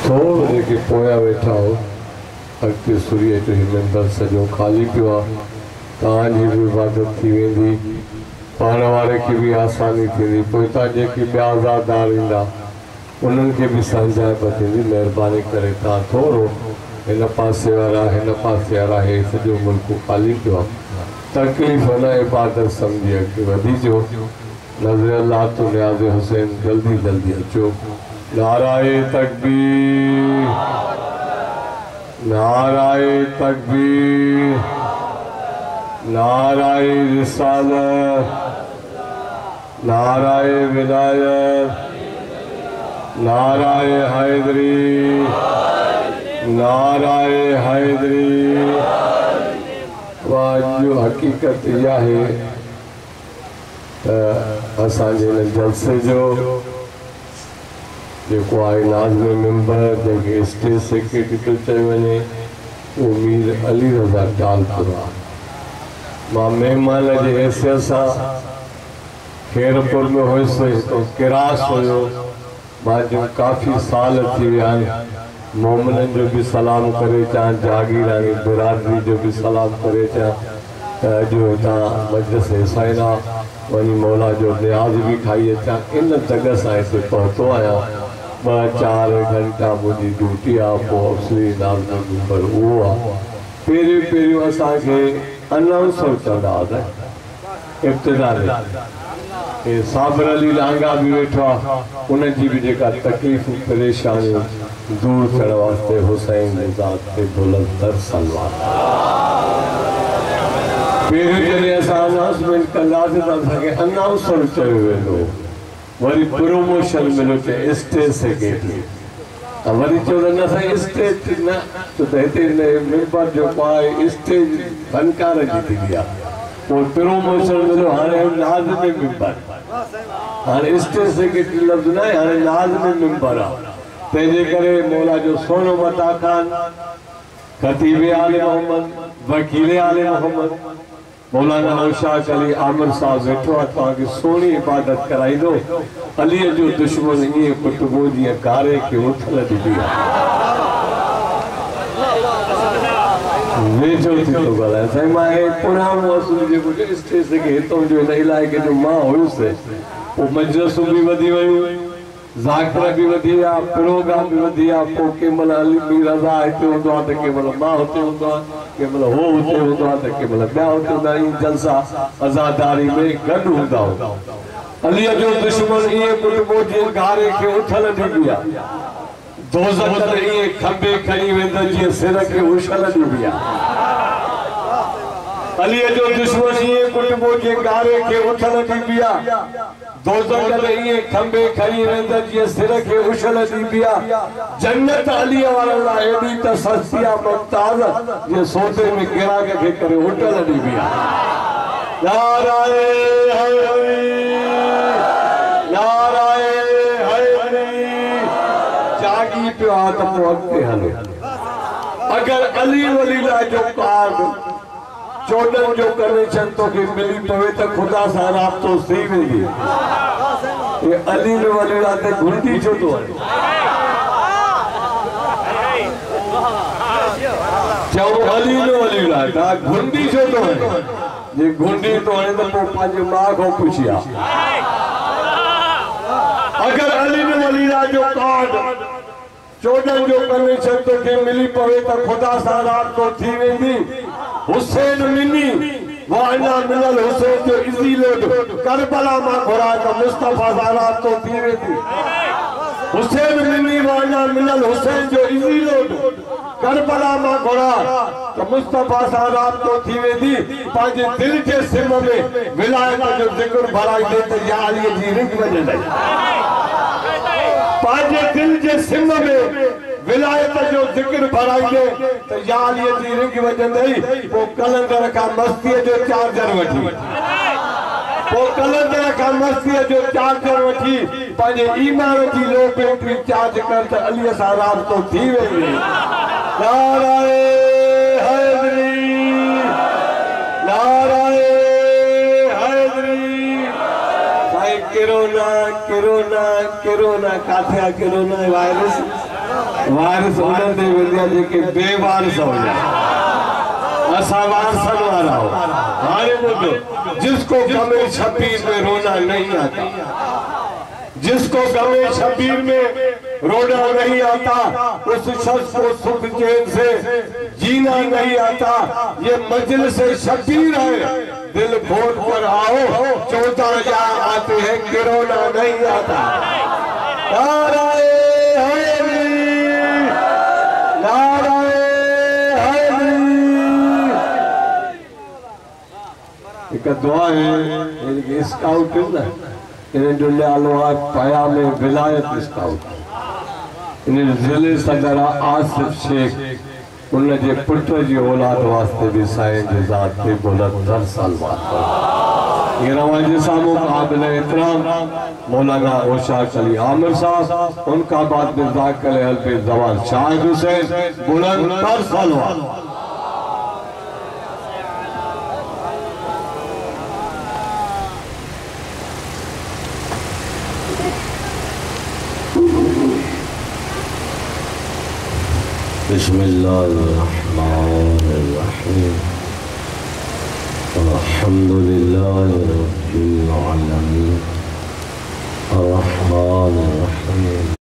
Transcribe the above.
थोरो जेके पोयां वेठा हो अॻिते सूर्य जो मेंबर सॼो ख़ाली पियो आहे तव्हांजी बि इबादत थी वेंदी पाण वारे खे बि आसानी थींदी पोइ हितां जेके ॿिया आज़ादार ईंदा उन्हनि खे बि सम्झाइब थींदी महिरबानी करे तव्हां थोरो हिन पासे वारा हे सॼो मुल्क ख़ाली पियो आहे तकलीफ़ न इबादत सम्झी अॻिते वधिजो नज़र अल्लाह तो न्याज़ हुसैन जल्दी जल्दी अचो नाराए तकबीर नाराए तकबीर नाराए रिसालत नाराए विलायत नाराए हैदरी नाराए हैदरी जो हकीकत यह है असांजे हिन जलसे जो जेको आहे नाज़िम मेंबर जंहिंखे स्टेज सेक्रेटरी थो चयो वञे उहो मीर अली रज़ा टालपुर आहे मां महिमान जे हैसियत सां खैरपुर में हुयुसि तो किरास हुयो मां जो काफ़ी साल थी विया आहिनि मोमिननि जो भी सलाम करे चाहे जागीरानी बिरादरी जो भी सलाम करे चाहे जो हितां मजलिस हिसाइना वञी मौला जो न्याज़ भी खाई अचां इन जॻह सां हिते पहुतो आहियां 2-4 घंटा मुंहिंजी ड्यूटी आहे पोइ असली नाज़ नंबर उहो आहे पहिरियों असांखे अनाउंसर चवंदा हुआ इब्तिदा में साबिर अली लांगा भी वेठो आहे उनजी भी जेका तकलीफ़ूं परेशानियूं दूर करण वास्ते हुसैन जी ज़ात ते बुलंद तर सलवार पहिरियों जॾहिं असां अनाउंसमेंट कंदासीं त असांखे अनाउंसर चयो वेंदो वरी प्रोमोशन मिलियो चए स्टेज सेक्रेटरी वरी चयो त न साईं स्टेज न छो त हिते मेंबर जेको आहे स्टेज फनकार जी थींदी आहे पोइ प्रोमोशन मिलियो हाणे नाज़िम मेंबर हाणे स्टेज सेक्रेटरी लफ़्ज़ न आहे हाणे नाज़िम मेंबर आहे तंहिंजे करे मौला जो सोनो मता खान खतीब आले मोहम्मद वकील आले मोहम्मद मौलाना औशाक अली आमिर साहब वेठो आहे तव्हांखे सोनी इबादत कराईंदो अलीअ जो दुश्मन ईअं कुटबो जीअं कारे खे उथल ॾिबी वेझो थी थो ॻाल्हाए साईं मां हे पुराणो असुल जेको स्टेज ते हितां जो हिन इलाइक़े जो मां हुयुसि पोइ मजलिसूं बि वधी वियूं ज़ाकिरा भी वधी विया प्रोग्राम भी वधी विया पोइ कंहिंमहिल अली मीर रज़ा हिते हूंदो आहे त कंहिंमहिल मां हुते हूंदो आहे कंहिंमहिल हो हुते हूंदो आहे त कंहिंमहिल ॿिया हुते हूंदा आहियूं जलसा आज़ादारी में गॾु हूंदा हुआ अलीअ जो दुश्मन ईअं कुटबो जीअं गारे खे उथल ॾिबी आहे दोज़ख ते ईअं खंबे खणी वेंदो जीअं सिर खे उछल ॾिबी आहे अलीअ जो दुश्मन ईअं कुटबो जीअं गारे खे उथल ॾिबी आहे दोज़ख ते ईअं खंबे खणी वेंदो जीअं सिर खे उछल ॾिबी आहे जन्नत अलीअ वारनि लाइ एॾी त सस्ती आहे मुमताज़ जीअं सौदे में गिराक खे करे उटल ॾिबी आहे नाराए हैदरी नाराए हैदरी जागी पियो आहे त पोइ अॻिते हलो अगरि अली वली लाइ जो कार्ड 14 जो कनेक्शन तो के मिली पवे त खुदा सां राब्तो थी वेंदी ये अली वली लाते घुंडी छो तो है चओ अली वली लाता घुंडी छो तो है ये घुंडी तो है तो पोइ पंहिंजे मां खां पुछिया अगर अली वली ला जो कार्ड 14 जो कनेक्शन तो के मिली पवे त खुदा सां राब्तो थी वेंदी हुसैन मिनी वाना मिलल हुसैन जो इजी लोड करबला मां घुरा त मुस्तफा सारात तो थी वेंदी हुसैन मिनी वाना मिलल हुसैन जो इजी लोड करबला मां घुरा त मुस्तफा सारात तो थी वेंदी पंहिंजे दिल जे सिम में विलायत जो जिक्र भराई दे त या अली जी रिंग वॼंदई पंहिंजे दिल जे सिम में विलायत जो जिक्र भराइए तो या अली जी रिंग वजंदई पोइ कलंदर का मस्ती जो चार्जर वठी पोइ कलंदर का मस्ती जो चार्जर वठी पंहिंजे ईमान जी लो बैटरी चार्ज कर त अली सां राब्तो थी वेंदी नाराए हैदरी नाराए हैदरी साईं कोरोना कोरोना कोरोना काथे कोरोना वायरस वारिस उन्हनि ते वेंदी जेके बेवारिस हुजनि। असां वारसन वारा हो। हाणे ॿुधो, जिसको गमे शबीर में रोना नहीं आता, जिसको गमे शबीर में रोना नहीं आता, उस शख्स को सुख चैन से जीना नहीं आता। ये मजलिस शबीर है, दिल खोल कर आओ, 14 जहाँ आते हैं कि रोना नहीं आता। नाराए हैदरी, नाराए हैदरी। एक दुआ है, स्काउट है ना, इन दुनियालो पाया में विलायत स्काउट, इन जिले सदर आसिफ शेख उन जे पुट जी औलाद वास्ते भी साईं जी ज़ात ते बुलंद सलवात। ये रवाजे सामू काबिल एहतराम मौलाना ओशाक अली आमिर साहब, उनका बाद में ज़ाकिर हल्फे जवान शाहिद हुसैन, बुलंद सलवात। बिस्मिल्लाहिर्रहमानिर्रहीम, अल्हम्दुलिल्लाहि रब्बिल आलमीन, अर्रहमानिर्रहीम।